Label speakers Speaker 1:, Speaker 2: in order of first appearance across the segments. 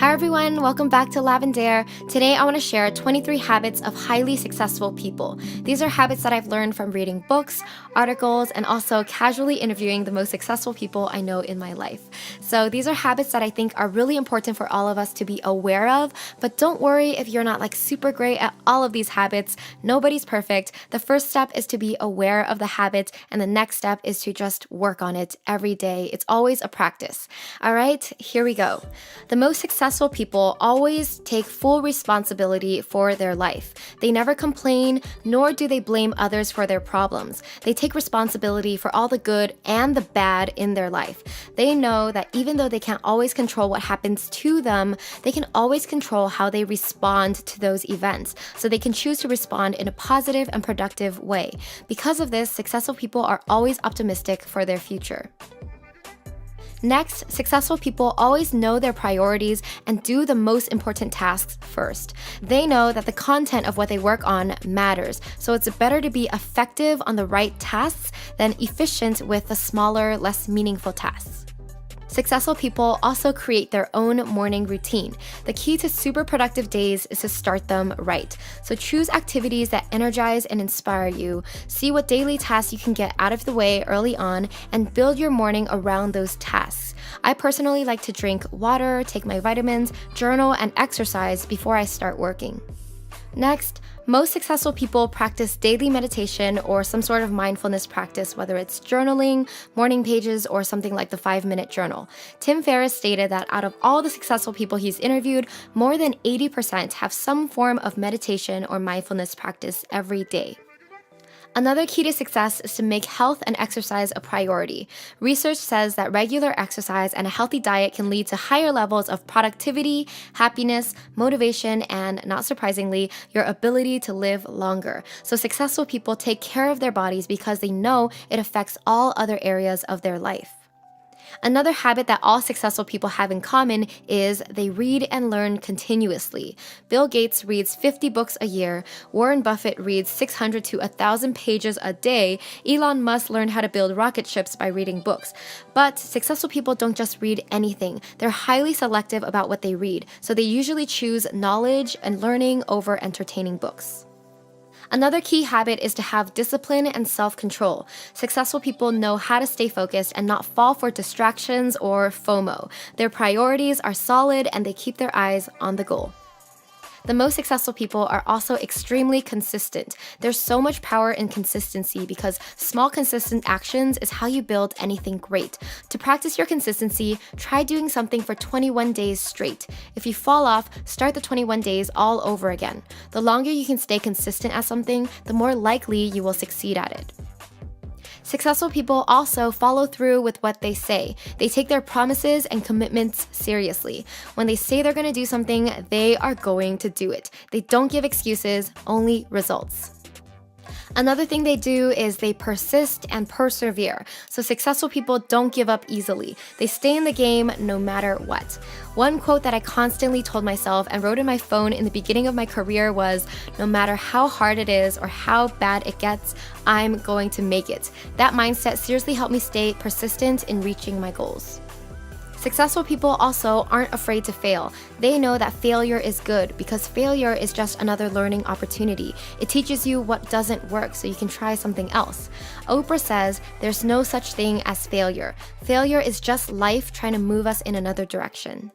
Speaker 1: Hi everyone, welcome back to Lavender. Today I want to share 23 habits of highly successful people. These are habits that I've learned from reading books, articles, and also casually interviewing the most successful people I know in my life. So these are habits that I think are really important for all of us to be aware of, but don't worry if you're not super great at all of these habits. Nobody's perfect. The first step is to be aware of the habit, and the next step is to just work on it every day. It's always a practice. All right, here we go. The most successful people always take full responsibility for their life. They never complain, nor do they blame others for their problems. They take responsibility for all the good and the bad in their life. They know that even though they can't always control what happens to them, they can always control how they respond to those events. So they can choose to respond in a positive and productive way. Because of this, successful people are always optimistic for their future. Next, successful people always know their priorities and do the most important tasks first. They know that the content of what they work on matters, so it's better to be effective on the right tasks than efficient with the smaller, less meaningful tasks. Successful people also create their own morning routine. The key to super productive days is to start them right. So choose activities that energize and inspire you. See what daily tasks you can get out of the way early on and build your morning around those tasks. I personally like to drink water, take my vitamins, journal, and exercise before I start working. Next, most successful people practice daily meditation or some sort of mindfulness practice, whether it's journaling, morning pages, or something like the 5-minute journal. Tim Ferriss stated that out of all the successful people he's interviewed, more than 80% have some form of meditation or mindfulness practice every day. Another key to success is to make health and exercise a priority. Research says that regular exercise and a healthy diet can lead to higher levels of productivity, happiness, motivation, and, not surprisingly, your ability to live longer. So successful people take care of their bodies because they know it affects all other areas of their life. Another habit that all successful people have in common is they read and learn continuously. Bill Gates reads 50 books a year, Warren Buffett reads 600 to 1,000 pages a day, Elon Musk learned how to build rocket ships by reading books. But successful people don't just read anything. They're highly selective about what they read, so they usually choose knowledge and learning over entertaining books. Another key habit is to have discipline and self-control. Successful people know how to stay focused and not fall for distractions or FOMO. Their priorities are solid and they keep their eyes on the goal. The most successful people are also extremely consistent. There's so much power in consistency because small consistent actions is how you build anything great. To practice your consistency, try doing something for 21 days straight. If you fall off, start the 21 days all over again. The longer you can stay consistent at something, the more likely you will succeed at it. Successful people also follow through with what they say. They take their promises and commitments seriously. When they say they're going to do something, they are going to do it. They don't give excuses, only results. Another thing they do is they persist and persevere. So successful people don't give up easily. They stay in the game no matter what. One quote that I constantly told myself and wrote in my phone in the beginning of my career was, no matter how hard it is or how bad it gets, I'm going to make it. That mindset seriously helped me stay persistent in reaching my goals. Successful people also aren't afraid to fail. They know that failure is good because failure is just another learning opportunity. It teaches you what doesn't work so you can try something else. Oprah says there's no such thing as failure. Failure is just life trying to move us in another direction.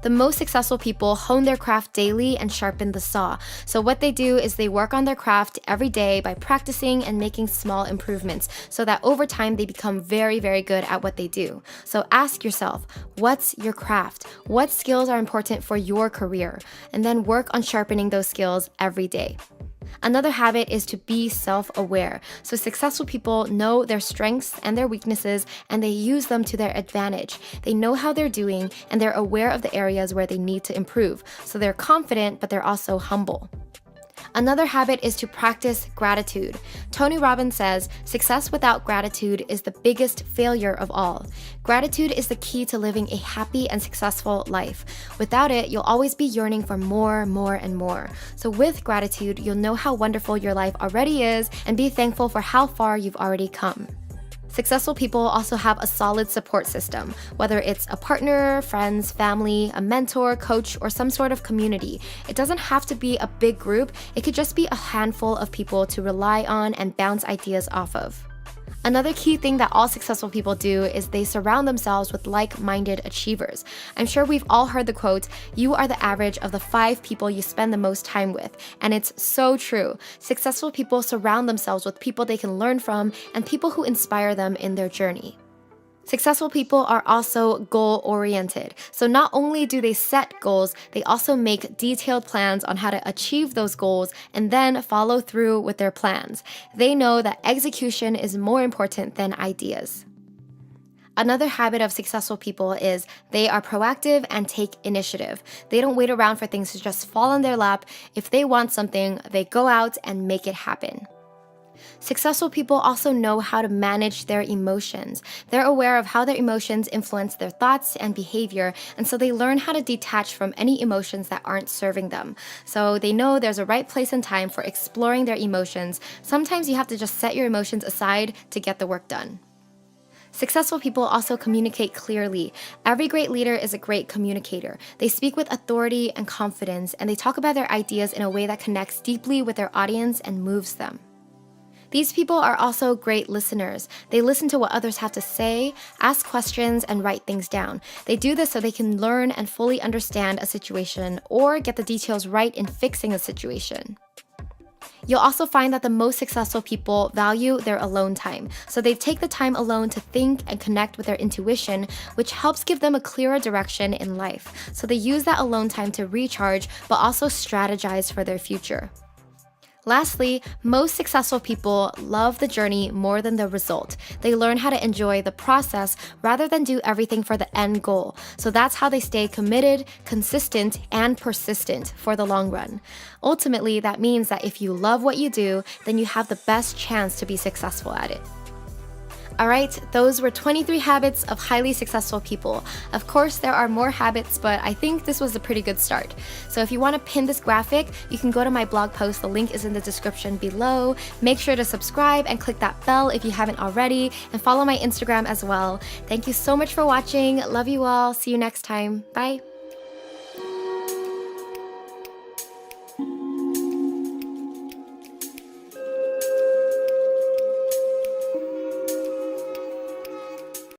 Speaker 1: The most successful people hone their craft daily and sharpen the saw. So what they do is they work on their craft every day by practicing and making small improvements so that over time they become very, very good at what they do. So ask yourself, what's your craft? What skills are important for your career? And then work on sharpening those skills every day. Another habit is to be self-aware. So successful people know their strengths and their weaknesses and they use them to their advantage. They know how they're doing and they're aware of the areas where they need to improve. So they're confident, but they're also humble. Another habit is to practice gratitude. Tony Robbins says, success without gratitude is the biggest failure of all. Gratitude is the key to living a happy and successful life. Without it, you'll always be yearning for more, and more. So with gratitude, you'll know how wonderful your life already is and be thankful for how far you've already come. Successful people also have a solid support system, whether it's a partner, friends, family, a mentor, coach, or some sort of community. It doesn't have to be a big group, it could just be a handful of people to rely on and bounce ideas off of. Another key thing that all successful people do is they surround themselves with like-minded achievers. I'm sure we've all heard the quote, "You are the average of the 5 people you spend the most time with." And it's so true. Successful people surround themselves with people they can learn from and people who inspire them in their journey. Successful people are also goal-oriented. So not only do they set goals, they also make detailed plans on how to achieve those goals and then follow through with their plans. They know that execution is more important than ideas. Another habit of successful people is they are proactive and take initiative. They don't wait around for things to just fall in their lap. If they want something, they go out and make it happen. Successful people also know how to manage their emotions. They're aware of how their emotions influence their thoughts and behavior, and so they learn how to detach from any emotions that aren't serving them. So they know there's a right place and time for exploring their emotions. Sometimes you have to just set your emotions aside to get the work done. Successful people also communicate clearly. Every great leader is a great communicator. They speak with authority and confidence, and they talk about their ideas in a way that connects deeply with their audience and moves them. These people are also great listeners. They listen to what others have to say, ask questions, and write things down. They do this so they can learn and fully understand a situation or get the details right in fixing a situation. You'll also find that the most successful people value their alone time. So they take the time alone to think and connect with their intuition, which helps give them a clearer direction in life. So they use that alone time to recharge, but also strategize for their future. Lastly, most successful people love the journey more than the result. They learn how to enjoy the process rather than do everything for the end goal. So that's how they stay committed, consistent, and persistent for the long run. Ultimately, that means that if you love what you do, then you have the best chance to be successful at it. Alright, those were 23 habits of highly successful people. Of course, there are more habits, but I think this was a pretty good start. So if you want to pin this graphic, you can go to my blog post. The link is in the description below. Make sure to subscribe and click that bell if you haven't already, and follow my Instagram as well. Thank you so much for watching. Love you all. See you next time. Bye.